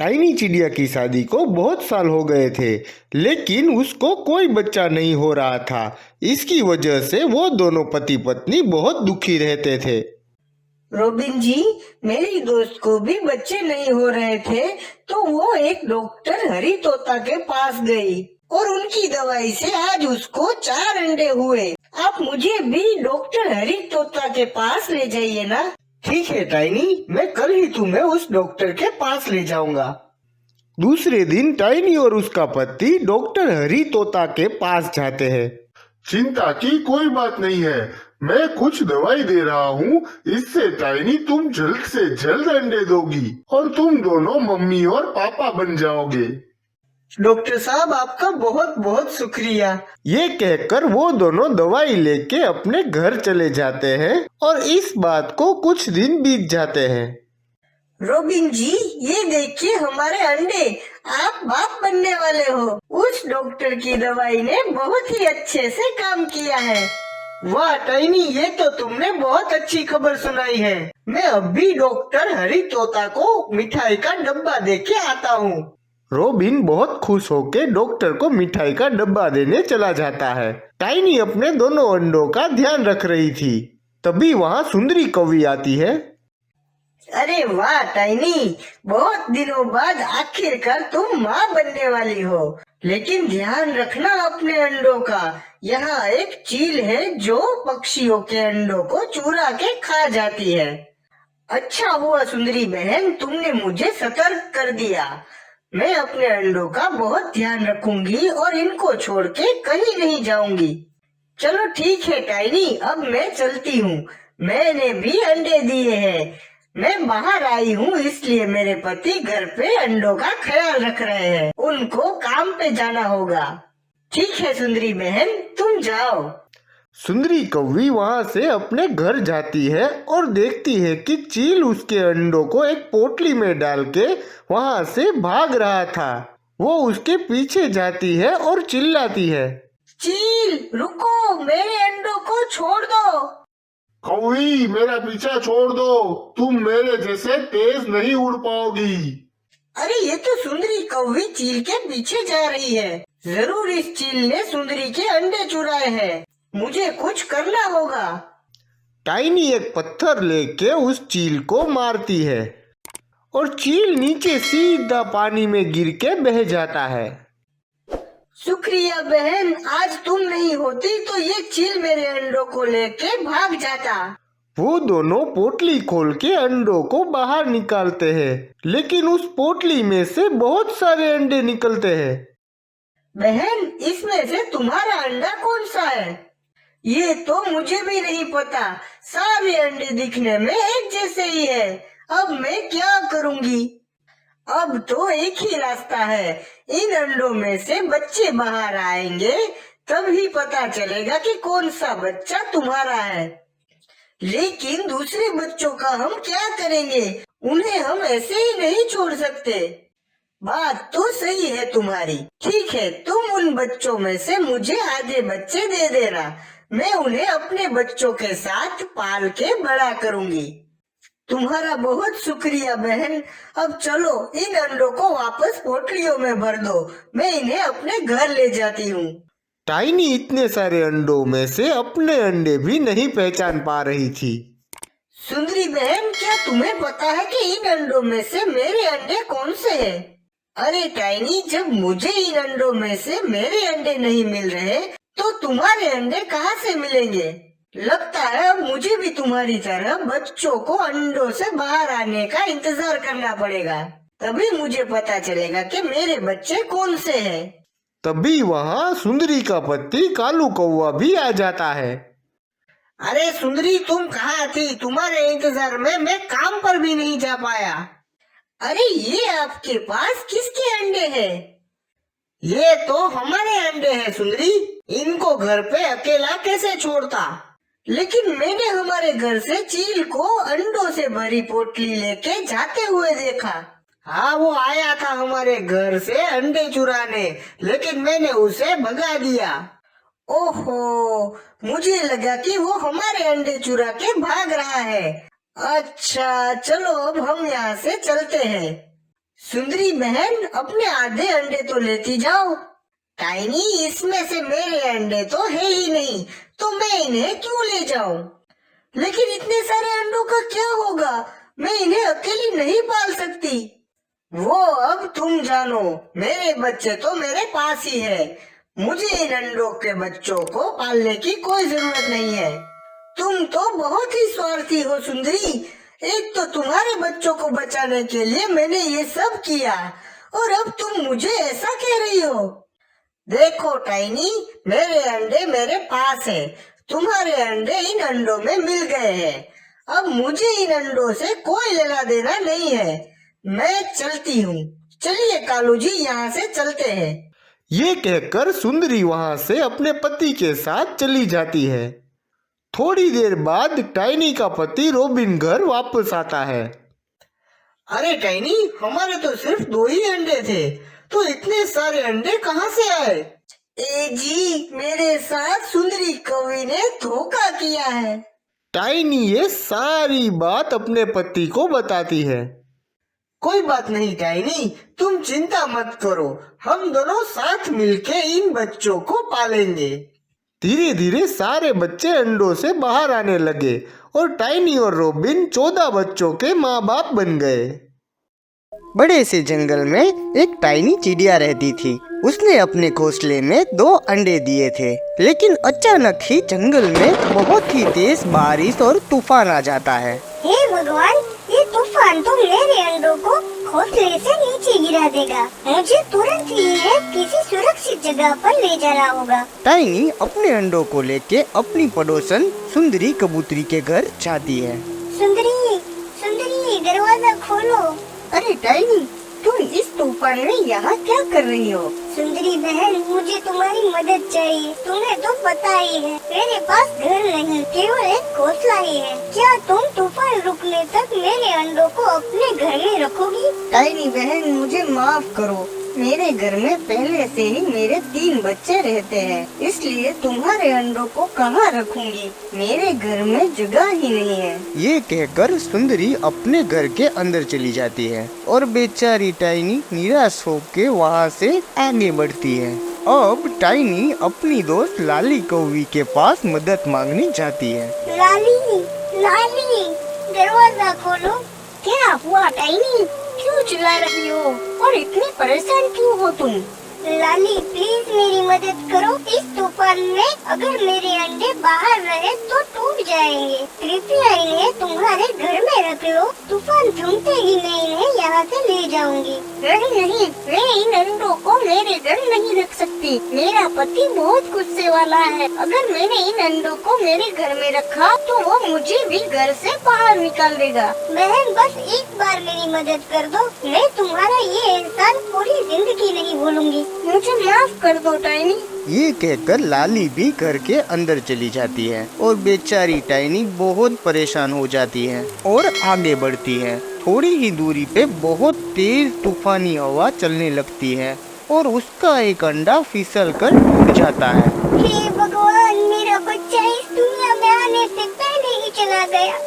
Tiny चिड़िया की शादी को बहुत साल हो गए थे, लेकिन उसको कोई बच्चा नहीं हो रहा था। इसकी वजह से वो दोनों पति पत्नी बहुत दुखी रहते थे। रोबिन जी, मेरी दोस्त को भी बच्चे नहीं हो रहे थे, तो वो एक डॉक्टर हरी तोता के पास गई और उनकी दवाई से आज उसको 4 अंडे हुए। आप मुझे भी डॉक्टर हरी तोता के पास ले जाइए ना। ठीक है टाइनी, मैं कल ही तुम्हें उस डॉक्टर के पास ले जाऊंगा। दूसरे दिन टाइनी और उसका पति डॉक्टर हरी तोता के पास जाते हैं। चिंता की कोई बात नहीं है, मैं कुछ दवाई दे रहा हूँ। इससे टाइनी तुम जल्द से जल्द अंडे दोगी और तुम दोनों मम्मी और पापा बन जाओगे। डॉक्टर साहब, आपका बहुत बहुत शुक्रिया। ये कहकर वो दोनों दवाई लेके अपने घर चले जाते हैं और इस बात को कुछ दिन बीत जाते हैं। रोबिन जी, ये देखिए हमारे अंडे। आप बाप बनने वाले हो। उस डॉक्टर की दवाई ने बहुत ही अच्छे से काम किया है। वाह टाइनी, ये तो तुमने बहुत अच्छी खबर सुनाई है। मैं अभी डॉक्टर हरी तोता को मिठाई का डब्बा देके आता हूँ। रोबिन बहुत खुश होके डॉक्टर को मिठाई का डब्बा देने चला जाता है। टाइनी अपने दोनों अंडों का ध्यान रख रही थी। तभी वहाँ सुंदरी कौवी आती है। अरे वाह टाइनी, बहुत दिनों बाद आखिरकार तुम माँ बनने वाली हो। लेकिन ध्यान रखना अपने अंडों का। यहाँ एक चील है जो पक्षियों के अंडों को चुरा के खा जाती है। अच्छा हुआ सुंदरी बहन, तुमने मुझे सतर्क कर दिया। मैं अपने अंडों का बहुत ध्यान रखूंगी और इनको छोड़ के कहीं नहीं जाऊंगी। चलो ठीक है टाइनी, अब मैं चलती हूँ। मैंने भी अंडे दिए हैं। मैं बाहर आई हूँ, इसलिए मेरे पति घर पे अंडों का ख्याल रख रहे हैं। उनको काम पे जाना होगा। ठीक है सुंदरी बहन, तुम जाओ। सुंदरी कौवी वहाँ से अपने घर जाती है और देखती है कि चील उसके अंडों को एक पोटली में डाल के वहाँ से भाग रहा था। वो उसके पीछे जाती है और चिल्लाती है, चील रुको, मेरे अंडों को छोड़ दो। कौवी, मेरा पीछा छोड़ दो, तुम मेरे जैसे तेज नहीं उड़ पाओगी। अरे ये तो सुंदरी कौवी चील के पीछे जा रही है। जरूर इस चील ने सुंदरी के अंडे चुराए हैं। मुझे कुछ करना होगा। टाइनी एक पत्थर लेके उस चील को मारती है और चील नीचे सीधा पानी में गिर के बह जाता है। शुक्रिया बहन, आज तुम नहीं होती तो ये चील मेरे अंडों को लेके भाग जाता। वो दोनों पोटली खोल के अंडों को बाहर निकालते हैं, लेकिन उस पोटली में से बहुत सारे अंडे निकलते हैं। बहन, इसमें से तुम्हारा अंडा कौन सा है? ये तो मुझे भी नहीं पता। सारे अंडे दिखने में एक जैसे ही है। अब मैं क्या करूंगी? अब तो एक ही रास्ता है। इन अंडों में से बच्चे बाहर आएंगे, तभी पता चलेगा कि कौन सा बच्चा तुम्हारा है। लेकिन दूसरे बच्चों का हम क्या करेंगे? उन्हें हम ऐसे ही नहीं छोड़ सकते। बात तो सही है तुम्हारी। ठीक है, तुम उन बच्चों में से मुझे आधे बच्चे दे देना। मैं उन्हें अपने बच्चों के साथ पाल के बड़ा करूंगी। तुम्हारा बहुत शुक्रिया बहन। अब चलो इन अंडों को वापस पोटलियों में भर दो। मैं इन्हें अपने घर ले जाती हूँ। टाइनी इतने सारे अंडों में से अपने अंडे भी नहीं पहचान पा रही थी। सुंदरी बहन, क्या तुम्हें पता है कि इन अंडों में से मेरे अंडे कौन से हैं? अरे टाइनी, जब मुझे इन अंडों में से मेरे अंडे नहीं मिल रहे तो तुम्हारे अंडे कहाँ से मिलेंगे? लगता है अब मुझे भी तुम्हारी तरह बच्चों को अंडों से बाहर आने का इंतजार करना पड़ेगा। तभी मुझे पता चलेगा कि मेरे बच्चे कौन से हैं। तभी वहाँ सुंदरी का पति कालू कौवा भी आ जाता है। अरे सुंदरी, तुम कहाँ थी? तुम्हारे इंतजार में मैं काम पर भी नहीं जा पाया। अरे ये आपके पास किसके अंडे हैं? ये तो हमारे अंडे हैं सुंदरी। इनको घर पे अकेला कैसे छोड़ता? लेकिन मैंने हमारे घर से चील को अंडों से भरी पोटली लेके जाते हुए देखा। हाँ, वो आया था हमारे घर से अंडे चुराने, लेकिन मैंने उसे भगा दिया। ओहो, मुझे लगा कि वो हमारे अंडे चुरा के भाग रहा है। अच्छा, चलो अब हम यहाँ से चलते हैं। सुंदरी बहन, अपने आधे अंडे तो लेती जाओ। टाइनी, इसमें से मेरे अंडे तो है ही नहीं, तो मैं इन्हें क्यों ले जाऊं? लेकिन इतने सारे अंडों का क्या होगा? मैं इन्हें अकेली नहीं पाल सकती। वो अब तुम जानो, मेरे बच्चे तो मेरे पास ही है। मुझे इन अंडों के बच्चों को पालने की कोई जरूरत नहीं है। तुम तो बहुत ही स्वार्थी हो सुंदरी। एक तो तुम्हारे बच्चों को बचाने के लिए मैंने ये सब किया, और अब तुम मुझे ऐसा कह रही हो। देखो टाइनी, मेरे अंडे मेरे पास है, तुम्हारे अंडे इन अंडों में मिल गए हैं। अब मुझे इन अंडों से कोई लेना देना नहीं है। मैं चलती हूँ। चलिए कालू जी, यहाँ से चलते हैं। ये कहकर सुंदरी वहां से अपने पति के साथ चली जाती है। थोड़ी देर बाद टाइनी का पति रॉबिन घर वापस आता है। अरे टाइनी, हमारे तो सिर्फ 2 ही अंडे थे, तो इतने सारे अंडे कहाँ से आए? ए जी, मेरे साथ सुंदरी कौवी ने धोखा किया है। टाइनी ये सारी बात अपने पति को बताती है। कोई बात नहीं टाइनी, तुम चिंता मत करो, हम दोनों साथ मिलके इन बच्चों को पालेंगे। धीरे धीरे सारे बच्चे अंडों से बाहर आने लगे और टाइनी और रॉबिन 14 बच्चों के माँ बाप बन गए। बड़े से जंगल में एक टाइनी चिड़िया रहती थी। उसने अपने घोंसले में 2 अंडे दिए थे, लेकिन अचानक ही जंगल में बहुत ही तेज बारिश और तूफान आ जाता है। हे भगवान, ये तूफान तो मेरे अंडों को घोंसले से नीचे गिरा देगा। मुझे तुरंत ही इन्हें किसी सुरक्षित जगह पर ले जाना होगा। टाइनी अपने अंडों को लेके अपनी पड़ोसन सुंदरी कबूतरी के घर जाती है। सुंदरी, सुंदरी, दरवाजा खोलो। अरे टाइनी, तुम इस तूफान में यहाँ क्या कर रही हो? सुंदरी बहन, मुझे तुम्हारी मदद चाहिए। तुम्हें तो पता ही है, मेरे पास घर नहीं, केवल एक घोंसला ही है। क्या तुम तूफान रुकने तक मेरे अंडों को अपने घर में रखोगी? टाइनी बहन, मुझे माफ करो। मेरे घर में पहले से ही मेरे 3 बच्चे रहते हैं, इसलिए तुम्हारे अंडों को कहाँ रखूंगी? मेरे घर में जगह ही नहीं है। ये कहकर सुंदरी अपने घर के अंदर चली जाती है और बेचारी टाइनी निराश होकर वहाँ से आगे बढ़ती है। अब टाइनी अपनी दोस्त लाली कौवी के पास मदद मांगने जाती है। लाली, लाली, दरवाजा खोलो। क्या हुआ टाइनी? क्यों चिल्ला रही हो और इतनी परेशान क्यों हो तुम? लाली, प्लीज मेरी मदद करो। इस तूफान में अगर मेरे अंडे बाहर रहे तो टूट जाएंगे। कृपया इन्हें तुम्हारे घर में रख लो। तूफान थमते ही मैं इन्हें यहाँ से ले जाऊंगी। नहीं, मैं इन अंडों को मेरे घर नहीं रख सकती। मेरा पति बहुत गुस्से वाला है। अगर मैंने इन अंडों को मेरे घर में रखा तो वो मुझे भी घर से बाहर निकाल देगा। बहन, बस एक बार मेरी मदद कर दो। मैं तुम्हारा ये एहसान पूरी जिंदगी नहीं भूलूंगी। मुझे माफ कर दो टाइनी। ये कहकर लाली भी घर के अंदर चली जाती है और बेचारी टाइनी बहुत परेशान हो जाती है और आगे बढ़ती है। थोड़ी ही दूरी पे बहुत तेज तूफानी हवा चलने लगती है और उसका एक अंडा फिसल कर टूट जाता है। हे भगवान, मेरा बच्चा इस दुनिया में आने से पहले ही चला गया।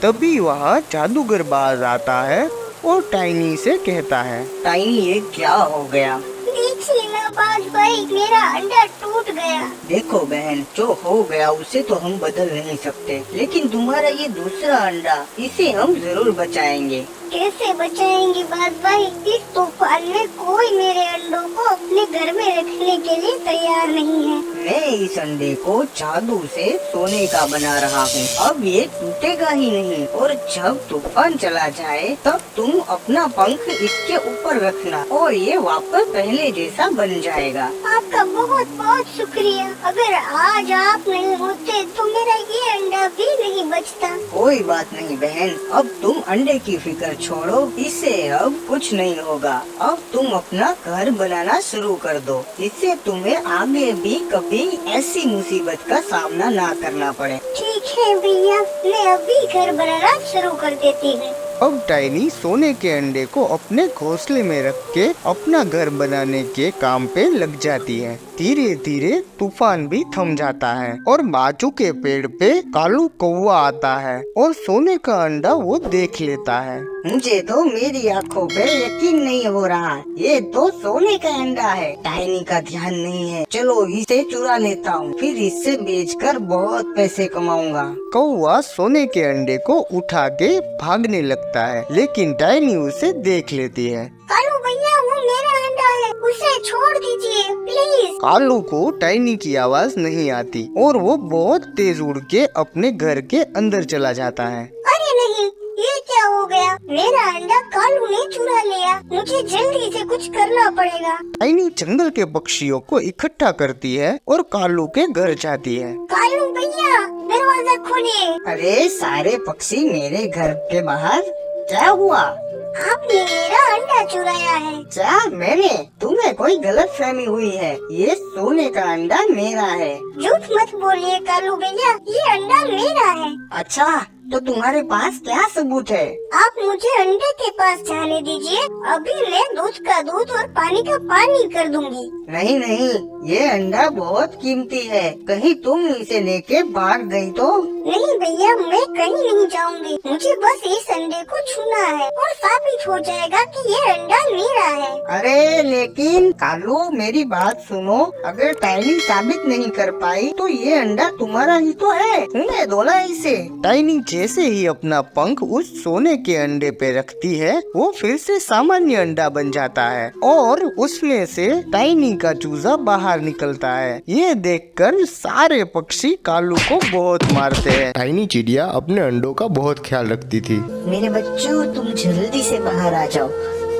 तभी वहाँ जादूगर बाज आता है और टाइनी से कहता है, टाइनी, ये क्या हो गया? देखिए ना बाज भाई, मेरा अंडा टूट गया। देखो बहन, जो हो गया उसे तो हम बदल नहीं सकते, लेकिन तुम्हारा ये दूसरा अंडा, इसे हम जरूर बचाएंगे। कैसे बचाएंगे बाज भाई? इस तूफान में कोई मेरे अंडों को अपने घर में रखने के लिए तैयार नहीं है। मैं इस अंडे को जादू से सोने का बना रहा हूँ। अब ये टूटेगा ही नहीं, और जब तूफान चला जाए तब तुम अपना पंख इसके ऊपर रखना और ये वापस पहले जैसा बन जाएगा। आपका बहुत बहुत शुक्रिया। अगर आज आप नहीं होते तो मेरा ये अंडा भी नहीं बचता। कोई बात नहीं बहन, अब तुम अंडे की फिक्र छोड़ो, इससे अब कुछ नहीं होगा। अब तुम अपना घर बनाना शुरू कर दो, इससे तुम्हें आगे भी कभी ऐसी मुसीबत का सामना ना करना पड़े। ठीक है भैया, मैं अभी घर बनाना शुरू कर देती हूँ। अब टाइनी सोने के अंडे को अपने घोंसले में रख के अपना घर बनाने के काम पे लग जाती है। धीरे धीरे तूफान भी थम जाता है और बाजू के पेड़ पे कालू कौवा आता है और सोने का अंडा वो देख लेता है। मुझे तो मेरी आंखों पे यकीन नहीं हो रहा, ये तो सोने का अंडा है। टाइनी का ध्यान नहीं है, चलो इसे चुरा लेता हूँ, फिर इससे बेचकर बहुत पैसे कमाऊंगा। कौवा सोने के अंडे को उठा के भागने लगता है, लेकिन टाइनी उसे देख लेती है। कालू भैया, वो मेरा अंडा है, उसे छोड़ दीजिए प्लीज। कालू को टाइनी की आवाज नहीं आती और वो बहुत तेज उड़ के अपने घर के अंदर चला जाता है। अरे नहीं, ये क्या हो गया? मेरा अंडा कालू ने चुरा लिया, मुझे जल्दी से कुछ करना पड़ेगा। टाइनी जंगल के पक्षियों को इकट्ठा करती है और कालू के घर जाती है। कालू भैया, दरवाजा खोलिए। अरे सारे पक्षी मेरे घर के बाहर, क्या हुआ? आपने मेरा अंडा चुराया है। क्या मैंने? तुम्हें कोई गलत फहमी हुई है, ये सोने का अंडा मेरा है। झूठ मत बोलिए कालू भैया, ये अंडा मेरा है। अच्छा, तो तुम्हारे पास क्या सबूत है? आप मुझे अंडे के पास जाने दीजिए, अभी मैं दूध का दूध और पानी का पानी कर दूंगी। नहीं नहीं, ये अंडा बहुत कीमती है, कहीं तुम इसे लेके भाग गई तो? नहीं भैया, मैं कहीं नहीं जाऊंगी, मुझे बस इस अंडे को छूना है और साबित हो जाएगा कि ये अंडा मेरा है। अरे लेकिन कालू, मेरी बात सुनो, अगर टाइनी साबित नहीं कर पाई तो ये अंडा तुम्हारा ही तो है, तुम्हें दो ना इसे। टाइनी जैसे ही अपना पंख उस सोने के अंडे पे रखती है, वो फिर से सामान्य अंडा बन जाता है और उसमें से टाइनी का चूजा बाहर निकलता है। ये देखकर सारे पक्षी कालू को बहुत मारते हैं। टाइनी चिड़िया अपने अंडों का बहुत ख्याल रखती थी। मेरे बच्चों, तुम जल्दी से बाहर आ जाओ,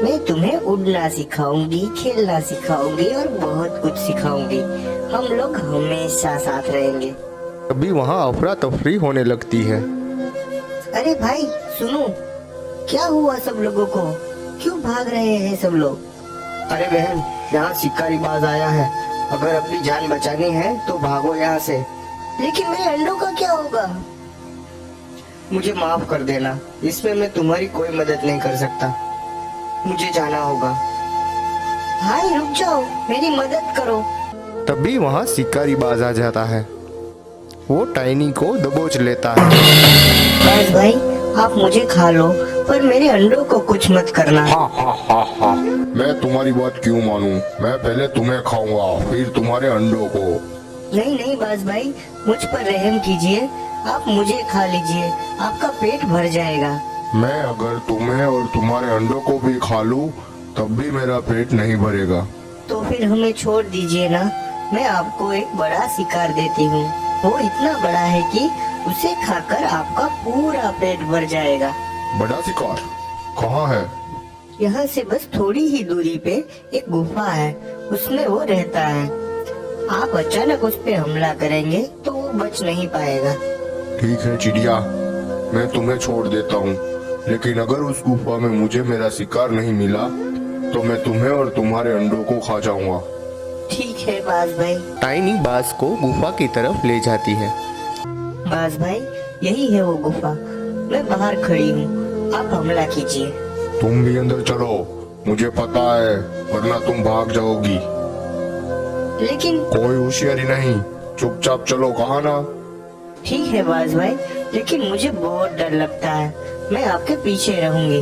मैं तुम्हें उड़ना सिखाऊंगी, खेलना सिखाऊंगी और बहुत कुछ सिखाऊंगी। हम लोग हमेशा साथ रहेंगे। अभी वहाँ अफरा तफरी होने लगती है। अरे भाई सुनो, क्या हुआ सब लोगों को? क्यों भाग रहे हैं सब लोग? अरे बहन, यहाँ शिकारी बाज आया है, अगर अपनी जान बचानी है तो भागो यहाँ से। लेकिन मेरे अंडों का क्या होगा? मुझे माफ कर देना, इसमें मैं तुम्हारी कोई मदद नहीं कर सकता, मुझे जाना होगा। भाई रुक जाओ, मेरी मदद करो। तभी वहाँ शिकारी बाज आ जाता है, वो टाइनी को दबोच लेता है। बस भाई, आप मुझे खा लो, पर मेरे अंडों को कुछ मत करना। हा। मैं तुम्हारी बात क्यों मानूं? मैं पहले तुम्हें खाऊंगा, फिर तुम्हारे अंडों को। नहीं नहीं बाज भाई, मुझ पर रहम कीजिए, आप मुझे खा लीजिए, आपका पेट भर जाएगा। मैं अगर तुम्हें और तुम्हारे अंडों को भी खा लूं, तब भी मेरा पेट नहीं भरेगा। तो फिर हमें छोड़ दीजिए ना, मैं आपको एक बड़ा शिकार देती हूँ, वो इतना बड़ा है कि उसे खाकर आपका पूरा पेट भर जाएगा। बड़ा शिकार कहाँ है? यहाँ से बस थोड़ी ही दूरी पे एक गुफा है, उसमें वो रहता है। आप अचानक उस पे हमला करेंगे तो वो बच नहीं पाएगा। ठीक है चिड़िया, मैं तुम्हें छोड़ देता हूँ, लेकिन अगर उस गुफा में मुझे मेरा शिकार नहीं मिला तो मैं तुम्हें और तुम्हारे अंडों को खा जाऊंगा। ठीक है बाज भाई। टाइनी बाज को गुफा की तरफ ले जाती है। बाज भाई, यही है वो गुफा, मैं बाहर खड़ी हूँ, आप हमला कीजिए। तुम भी अंदर चलो, मुझे पता है, वरना तुम भाग जाओगी। लेकिन कोई होशियारी नहीं, चुपचाप चलो, कहा ना। ठीक है बाज भाई, लेकिन मुझे बहुत डर लगता है, मैं आपके पीछे रहूंगी।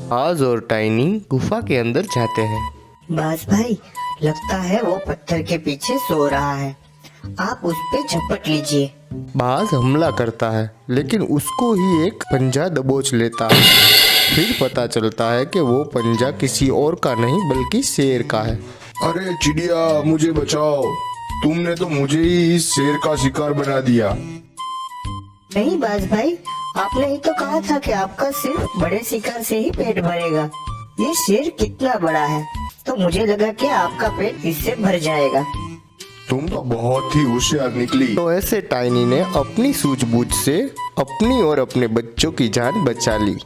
बाज और टाइनी गुफा के अंदर जाते हैं। बाज भाई, लगता है वो पत्थर के पीछे सो रहा है, आप उस पे झपट लीजिए। बाज हमला करता है, लेकिन उसको ही एक पंजा दबोच लेता है। फिर पता चलता है कि वो पंजा किसी और का नहीं बल्कि शेर का है। अरे चिड़िया, मुझे बचाओ, तुमने तो मुझे ही इस शेर का शिकार बना दिया। नहीं बाज भाई, आपने ही तो कहा था कि आपका सिर्फ बड़े शिकार से ही पेट भरेगा। ये शेर कितना बड़ा है, तो मुझे लगा कि आपका पेट इससे भर जाएगा। तुम तो बहुत ही होशियार निकली। तो ऐसे टाइनी ने अपनी सूझबूझ से अपनी और अपने बच्चों की जान बचा ली।